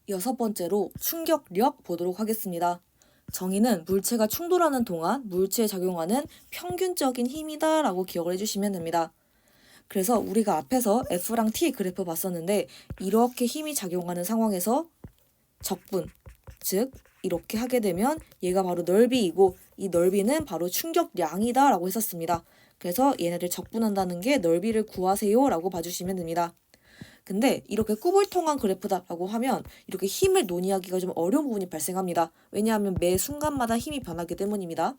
여섯 번째로 충격력 보도록 하겠습니다. 정의는 물체가 충돌하는 동안 물체에 작용하는 평균적인 힘이다 라고 기억을 해주시면 됩니다. 그래서 우리가 앞에서 F랑 T 그래프 봤었는데 이렇게 힘이 작용하는 상황에서 적분, 즉 이렇게 하게 되면 얘가 바로 넓이이고 이 넓이는 바로 충격량이다 라고 했었습니다. 그래서 얘네들 적분한다는 게 넓이를 구하세요 라고 봐주시면 됩니다. 근데 이렇게 꾸불통한 그래프다라고 하면 이렇게 힘을 논의하기가 좀 어려운 부분이 발생합니다. 왜냐하면 매 순간마다 힘이 변하기 때문입니다.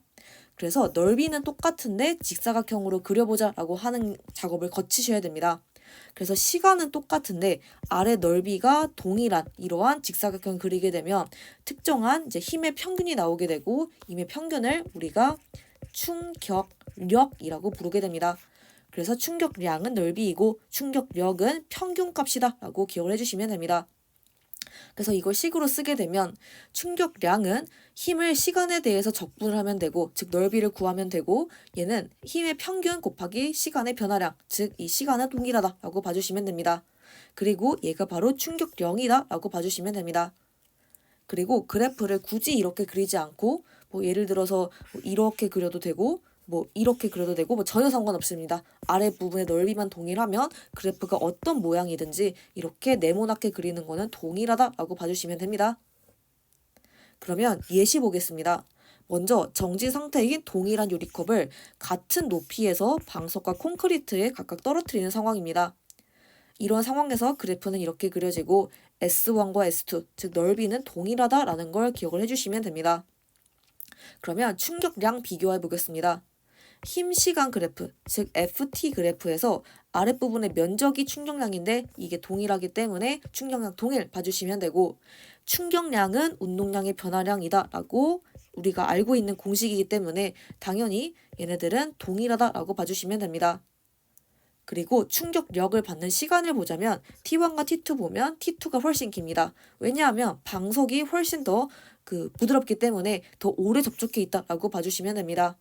그래서 넓이는 똑같은데 직사각형으로 그려보자라고 하는 작업을 거치셔야 됩니다. 그래서 시간은 똑같은데 아래 넓이가 동일한 이러한 직사각형을 그리게 되면 특정한 이제 힘의 평균이 나오게 되고 힘의 평균을 우리가 충격력이라고 부르게 됩니다. 그래서 충격량은 넓이이고 충격력은 평균값이다 라고 기억을 해주시면 됩니다. 그래서 이걸 식으로 쓰게 되면 충격량은 힘을 시간에 대해서 적분을 하면 되고 즉 넓이를 구하면 되고 얘는 힘의 평균 곱하기 시간의 변화량 즉 이 시간은 동일하다 라고 봐주시면 됩니다. 그리고 얘가 바로 충격량이다 라고 봐주시면 됩니다. 그리고 그래프를 굳이 이렇게 그리지 않고 뭐 예를 들어서 뭐 이렇게 그려도 되고 뭐 이렇게 그려도 되고 뭐 전혀 상관없습니다. 아랫부분의 넓이만 동일하면 그래프가 어떤 모양이든지 이렇게 네모나게 그리는 거는 동일하다라고 봐주시면 됩니다. 그러면 예시 보겠습니다. 먼저 정지 상태인 동일한 유리컵을 같은 높이에서 방석과 콘크리트에 각각 떨어뜨리는 상황입니다. 이런 상황에서 그래프는 이렇게 그려지고 S1과 S2, 즉 넓이는 동일하다라는 걸 기억을 해주시면 됩니다. 그러면 충격량 비교해 보겠습니다. 힘 시간 그래프, 즉 FT 그래프에서 아랫부분의 면적이 충격량인데 이게 동일하기 때문에 충격량 동일 봐주시면 되고 충격량은 운동량의 변화량이다 라고 우리가 알고 있는 공식이기 때문에 당연히 얘네들은 동일하다라고 봐주시면 됩니다. 그리고 충격력을 받는 시간을 보자면 T1과 T2 보면 T2가 훨씬 깁니다. 왜냐하면 방석이 훨씬 더 부드럽기 때문에 더 오래 접촉해 있다라고 봐주시면 됩니다.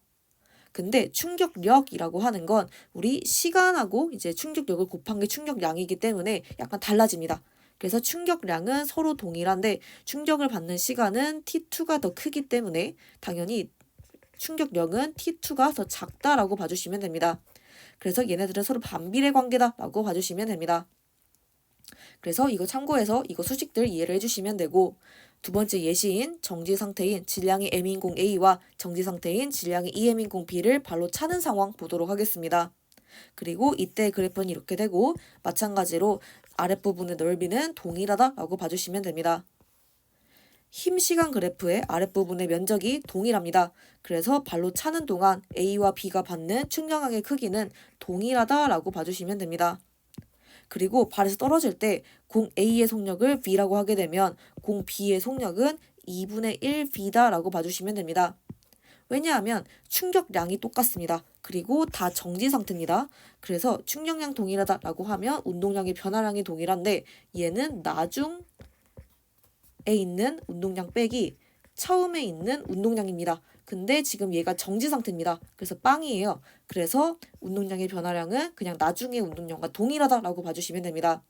근데 충격력이라고 하는 건 우리 시간하고 이제 충격력을 곱한 게 충격량이기 때문에 약간 달라집니다. 그래서 충격량은 서로 동일한데 충격을 받는 시간은 T2가 더 크기 때문에 당연히 충격력은 T2가 더 작다라고 봐주시면 됩니다. 그래서 얘네들은 서로 반비례 관계다라고 봐주시면 됩니다. 그래서 이거 참고해서 이거 수식들 이해를 해주시면 되고 두 번째 예시인 정지 상태인 질량이 m인0 A와 정지 상태인 질량이 2m인 0 B를 발로 차는 상황 보도록 하겠습니다. 그리고 이때 그래프는 이렇게 되고 마찬가지로 아랫부분의 넓이는 동일하다라고 봐주시면 됩니다. 힘 시간 그래프의 아랫부분의 면적이 동일합니다. 그래서 발로 차는 동안 A와 B가 받는 충격량의 크기는 동일하다라고 봐주시면 됩니다. 그리고 발에서 떨어질 때 공 A의 속력을 V라고 하게 되면 공 B의 속력은 2분의 1 V다라고 봐주시면 됩니다. 왜냐하면 충격량이 똑같습니다. 그리고 다 정지 상태입니다. 그래서 충격량 동일하다라고 하면 운동량의 변화량이 동일한데 얘는 나중에 있는 운동량 빼기 처음에 있는 운동량입니다. 근데 지금 얘가 정지 상태입니다. 그래서 빵이에요. 그래서 운동량의 변화량은 그냥 나중에 운동량과 동일하다라고 봐주시면 됩니다.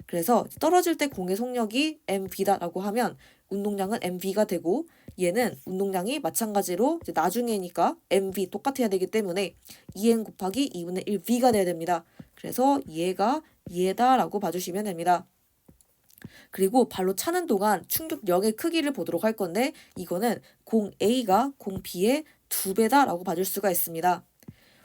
그래서 떨어질 때 공의 속력이 mv다라고 하면 운동량은 mv가 되고 얘는 운동량이 마찬가지로 이제 나중에니까 mv 똑같아야 되기 때문에 2n 곱하기 2분의 1v가 돼야 됩니다. 그래서 얘다라고 봐주시면 됩니다. 그리고 발로 차는 동안 충격력의 크기를 보도록 할 건데 이거는 공 A가 공 B의 2배다라고 봐줄 수가 있습니다.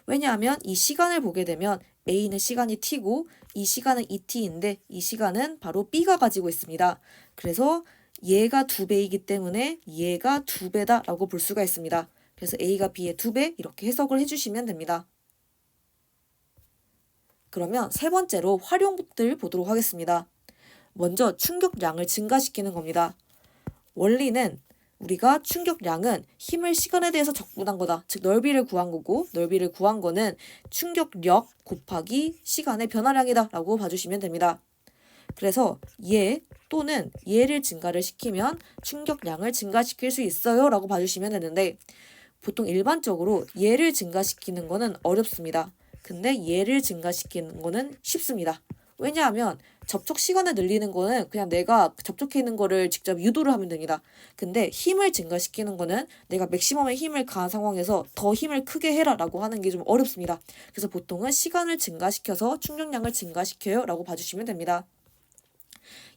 왜냐하면 이 시간을 보게 되면 A는 시간이 T고 이 시간은 2T인데 이 시간은 바로 B가 가지고 있습니다. 그래서 얘가 2배이기 때문에 얘가 2배다라고 볼 수가 있습니다. 그래서 A가 B의 2배 이렇게 해석을 해주시면 됩니다. 그러면 세 번째로 활용법들 보도록 하겠습니다. 먼저 충격량을 증가시키는 겁니다. 원리는 우리가 충격량은 힘을 시간에 대해서 적분한 거다. 즉 넓이를 구한 거고 넓이를 구한 거는 충격력 곱하기 시간의 변화량이다 라고 봐주시면 됩니다. 그래서 얘 또는 얘를 증가를 시키면 충격량을 증가시킬 수 있어요 라고 봐주시면 되는데 보통 일반적으로 얘를 증가시키는 거는 어렵습니다. 근데 얘를 증가시키는 거는 쉽습니다. 왜냐하면 접촉 시간을 늘리는 거는 그냥 내가 접촉해 있는 거를 직접 유도를 하면 됩니다. 근데 힘을 증가시키는 거는 내가 맥시멈의 힘을 가한 상황에서 더 힘을 크게 해라 라고 하는 게 좀 어렵습니다. 그래서 보통은 시간을 증가시켜서 충격량을 증가시켜요 라고 봐주시면 됩니다.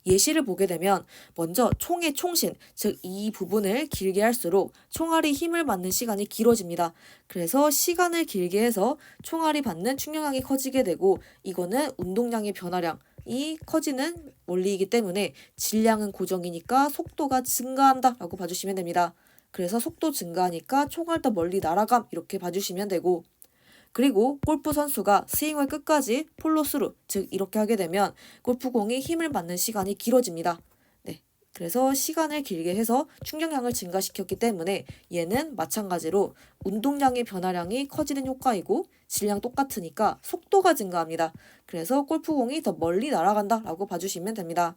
예시를 보게 되면 먼저 총의 총신, 즉 이 부분을 길게 할수록 총알이 힘을 받는 시간이 길어집니다. 그래서 시간을 길게 해서 총알이 받는 충격량이 커지게 되고 이거는 운동량의 변화량이 커지는 원리이기 때문에 질량은 고정이니까 속도가 증가한다 라고 봐주시면 됩니다. 그래서 속도 증가하니까 총알 더 멀리 날아감 이렇게 봐주시면 되고 그리고 골프 선수가 스윙을 끝까지 폴로스루, 즉 이렇게 하게 되면 골프공이 힘을 받는 시간이 길어집니다. 네, 그래서 시간을 길게 해서 충격량을 증가시켰기 때문에 얘는 마찬가지로 운동량의 변화량이 커지는 효과이고 질량 똑같으니까 속도가 증가합니다. 그래서 골프공이 더 멀리 날아간다라고 봐주시면 됩니다.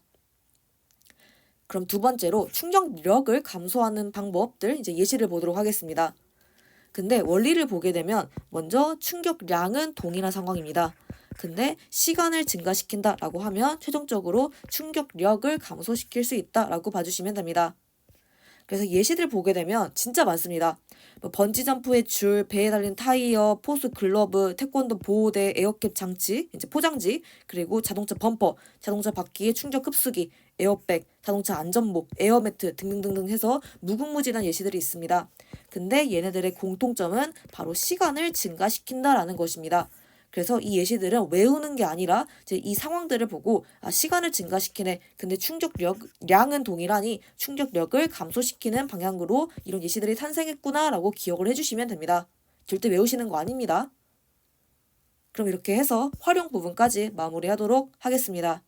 그럼 두 번째로 충격력을 감소하는 방법들 이제 예시를 보도록 하겠습니다. 근데 원리를 보게 되면 먼저 충격량은 동일한 상황입니다. 근데 시간을 증가시킨다라고 하면 최종적으로 충격력을 감소시킬 수 있다라고 봐주시면 됩니다. 그래서 예시들 보게 되면 진짜 많습니다. 번지점프의 줄, 배에 달린 타이어, 포수 글러브, 태권도 보호대, 에어캡 장치, 이제 포장지, 그리고 자동차 범퍼, 자동차 바퀴의 충격 흡수기, 에어백, 자동차 안전목, 에어매트 등등등등 해서 무궁무진한 예시들이 있습니다. 근데 얘네들의 공통점은 바로 시간을 증가시킨다라는 것입니다. 그래서 이 예시들은 외우는 게 아니라 이제 이 상황들을 보고 시간을 증가시키네. 근데 충격량은 동일하니 충격력을 감소시키는 방향으로 이런 예시들이 탄생했구나라고 기억을 해주시면 됩니다. 절대 외우시는 거 아닙니다. 그럼 이렇게 해서 활용 부분까지 마무리하도록 하겠습니다.